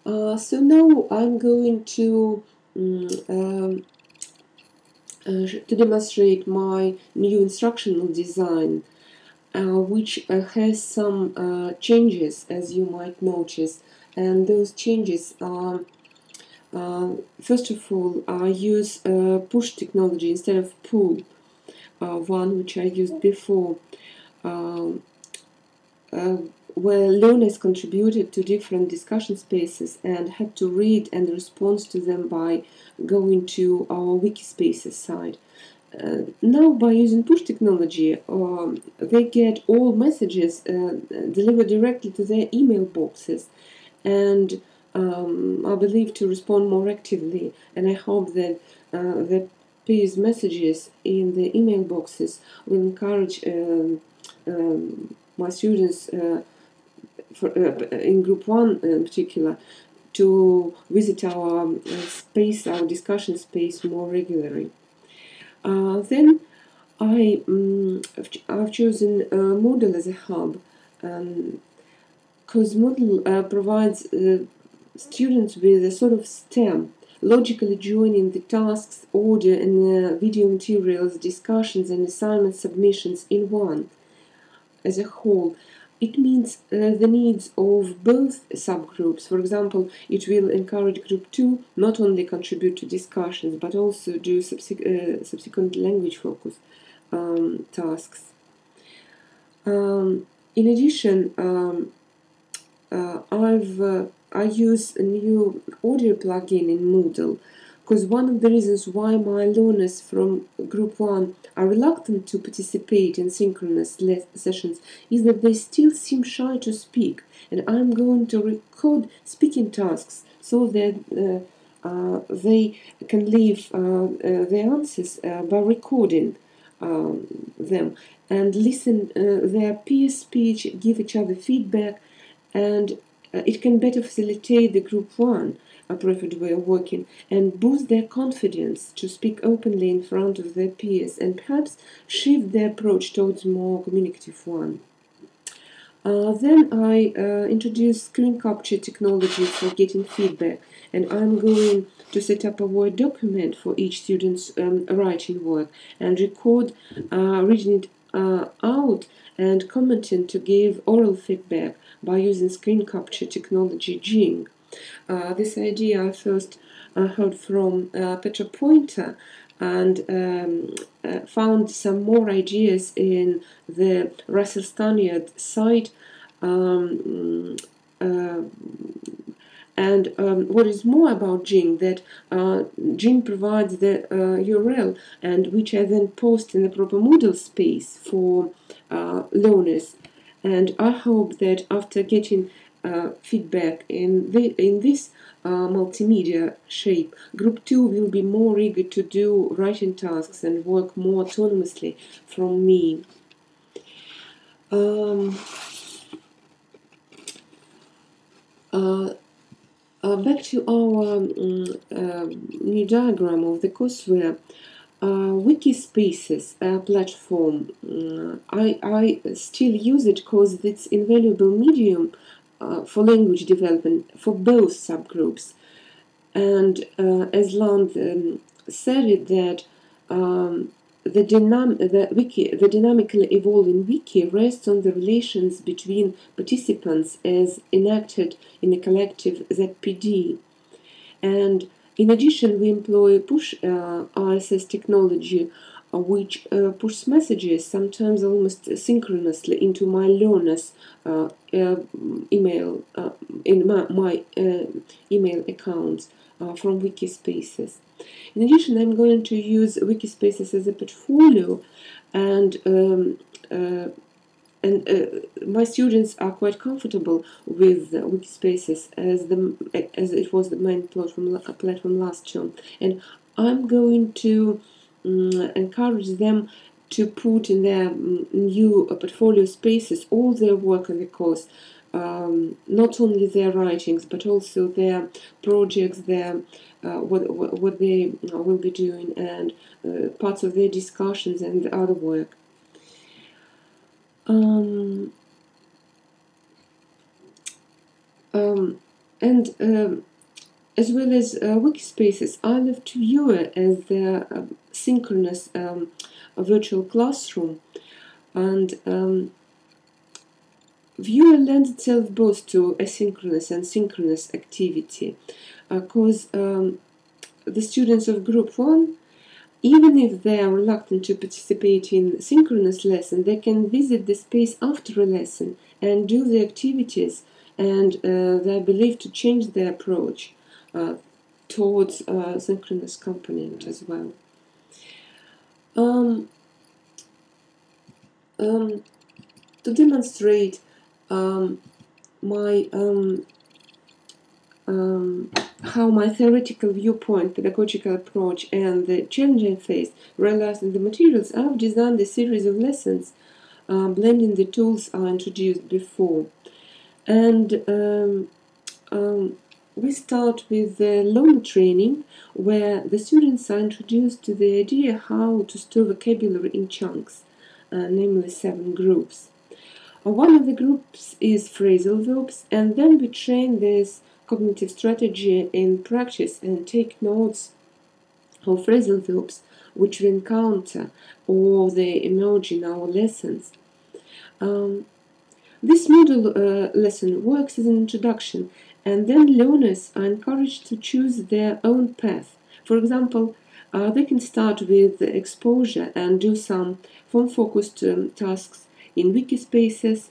So now I'm going to demonstrate my new instructional design, which has some changes, as you might notice. And those changes are, first of all, I use push technology instead of pull, one which I used before. Um, where learners contributed to different discussion spaces and had to read and respond to them by going to our Wikispaces site. Now, by using push technology, they get all messages delivered directly to their email boxes, and I believe to respond more actively. And I hope that the peers' messages in the email boxes will encourage my students in Group 1 in particular, to visit our space, our discussion space more regularly. Then I've chosen Moodle as a hub, because Moodle provides students with a sort of STEM, logically joining the tasks, audio and video materials, discussions and assignment submissions in one as a whole. It meets the needs of both subgroups. For example, it will encourage Group 2 not only contribute to discussions, but also do subsequent language focus tasks. In addition, I use a new audio plugin in Moodle, because one of the reasons why my learners from Group 1 are reluctant to participate in synchronous sessions is that they still seem shy to speak, and I'm going to record speaking tasks so that they can leave their answers by recording them and listen their peer speech, give each other feedback, and it can better facilitate the Group 1 preferred way of working and boost their confidence to speak openly in front of their peers, and perhaps shift their approach towards more communicative one. Then I introduced screen capture technology for getting feedback, and I'm going to set up a Word document for each student's writing work and record reading it out and commenting to give oral feedback by using screen capture technology Jing. This idea I first heard from Petra Pointer, and found some more ideas in the Russell Stannard site. Um, uh, and what is more about Jing, that Jing provides the URL, and which I then post in the proper Moodle space for learners. And I hope that after getting feedback in this multimedia shape, Group 2 will be more eager to do writing tasks and work more autonomously from me. Back to our new diagram of the courseware. Wikispaces platform, I still use it because it's invaluable medium for language development for both subgroups. And as Land said it, that the dynamically evolving wiki rests on the relations between participants as enacted in a collective ZPD. And in addition, we employ push RSS technology, which pushes messages, sometimes almost synchronously, into my learners' email in my email accounts from Wikispaces. In addition, I'm going to use Wikispaces as a portfolio, and my students are quite comfortable with Wikispaces as it was the main platform last term, and I'm going to encourage them to put in their new portfolio spaces all their work on the course, not only their writings but also their projects, their what they will be doing, and parts of their discussions and other work. Um, And as well as Wikispaces, I love to view it as the synchronous virtual classroom. And Viewer lends itself both to asynchronous and synchronous activity, because the students of Group 1, even if they are reluctant to participate in synchronous lesson, they can visit the space after a lesson and do the activities, and they are believed to change their approach towards synchronous component as well. To demonstrate my how my theoretical viewpoint, pedagogical approach, and the challenge I faced realized in the materials, I've designed a series of lessons blending the tools I introduced before. And we start with the learner training, where the students are introduced to the idea how to store vocabulary in chunks, namely 7 groups. One of the groups is phrasal verbs, and then we train this cognitive strategy in practice and take notes of phrasal verbs which we encounter or they emerge in our lessons. This model lesson works as an introduction, and then learners are encouraged to choose their own path. For example, they can start with exposure and do some form-focused tasks in Wikispaces,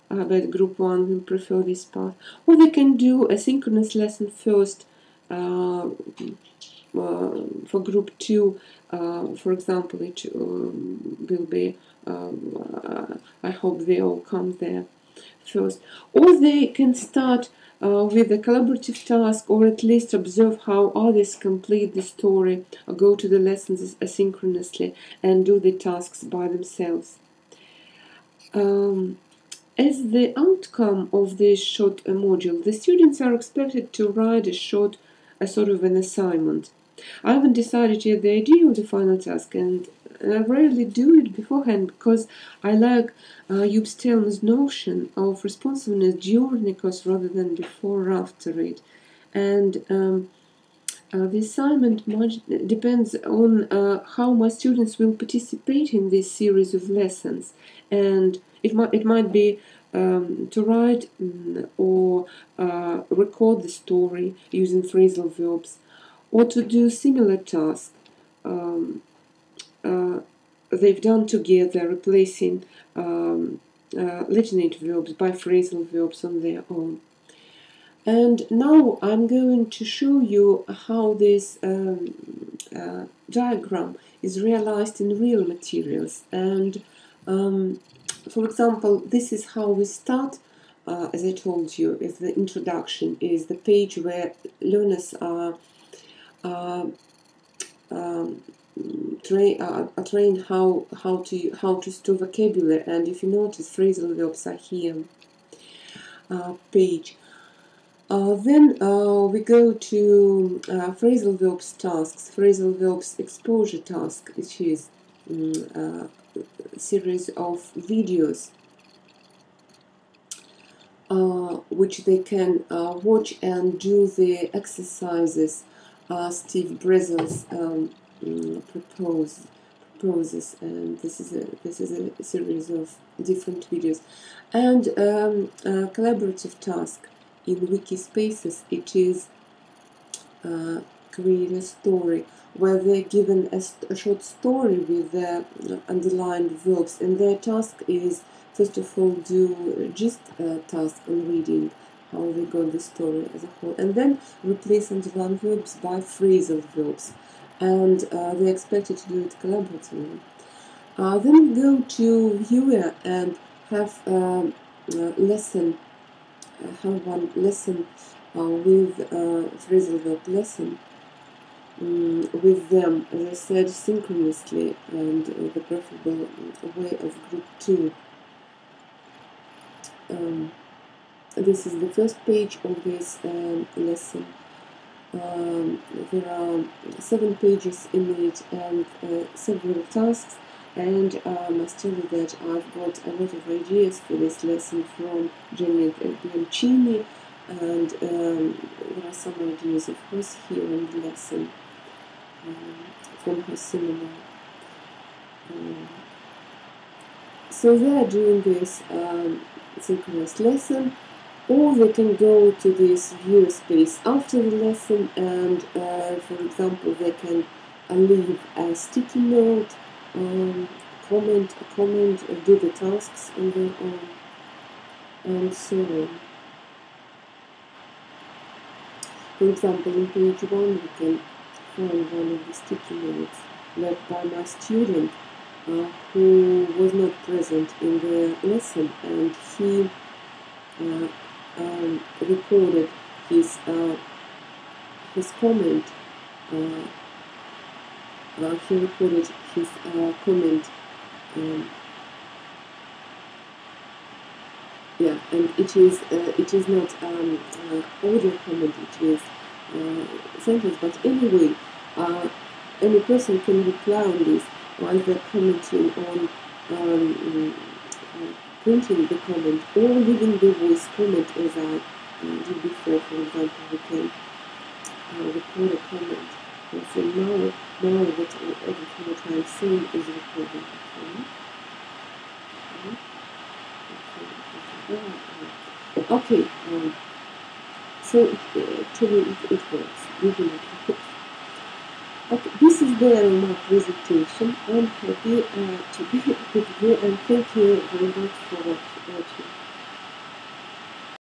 but Group 1 will prefer this path. Or they can do a synchronous lesson first for Group 2. For example, it will be, I hope they all come there first. Or they can start with a collaborative task, or at least observe how others complete the story, or go to the lessons asynchronously and do the tasks by themselves. As the outcome of this short module, the students are expected to write a sort of an assignment. I haven't decided yet the idea of the final task, and I rarely do it beforehand because I like Joop Stelman's notion of responsiveness during a course rather than before or after it. And the assignment much depends on how my students will participate in this series of lessons, and it might be to write or record the story using phrasal verbs, or to do similar tasks they've done together, replacing Latinate verbs by phrasal verbs on their own. And now I'm going to show you how this diagram is realized in real materials. And for example, this is how we start. As I told you, is the introduction, is the page where learners are trained how to store vocabulary. And if you notice, phrasal verbs are here. Page. Then we go to phrasal verbs tasks, phrasal verbs exposure task, which is a series of videos which they can watch and do the exercises Steve Brezel's proposes, and this is a series of different videos. And collaborative task in Wikispaces, it is create a story where they're given a short story with the underlined verbs, and their task is first of all do just task on reading how they got the story as a whole, and then replace underlined verbs by phrasal verbs, and they're expected to do it collaboratively. Then go to viewer and have lesson. Have one lesson with phrasal verb lesson with them, as I said, synchronously, and the preferable way of Group 2. This is the first page of this lesson. There are 7 pages in it and several tasks, and I must tell you that I've got a lot of ideas for this lesson from Gianni Bianchini, and there are some ideas, of course, here in the lesson from her seminar. So they are doing this synchronous lesson, or they can go to this viewer space after the lesson and, for example, they can leave a sticky note, comment, do the tasks on their own, and so on. For example, in page 1, we can find one of the sticky notes left by my student who was not present in the lesson, and he recorded his comment. He recorded his comment. Yeah, and it is not audio comment, it is sentence. But anyway, any person can reply on this while they're commenting on printing the comment or leaving the voice comment, as I did before. For example, we can record a comment. And so now everything that I'm saying is recorded. Okay, so actually it works. Even it works. Okay, this is the end of my presentation. I'm happy to be with you, and thank you very much for watching.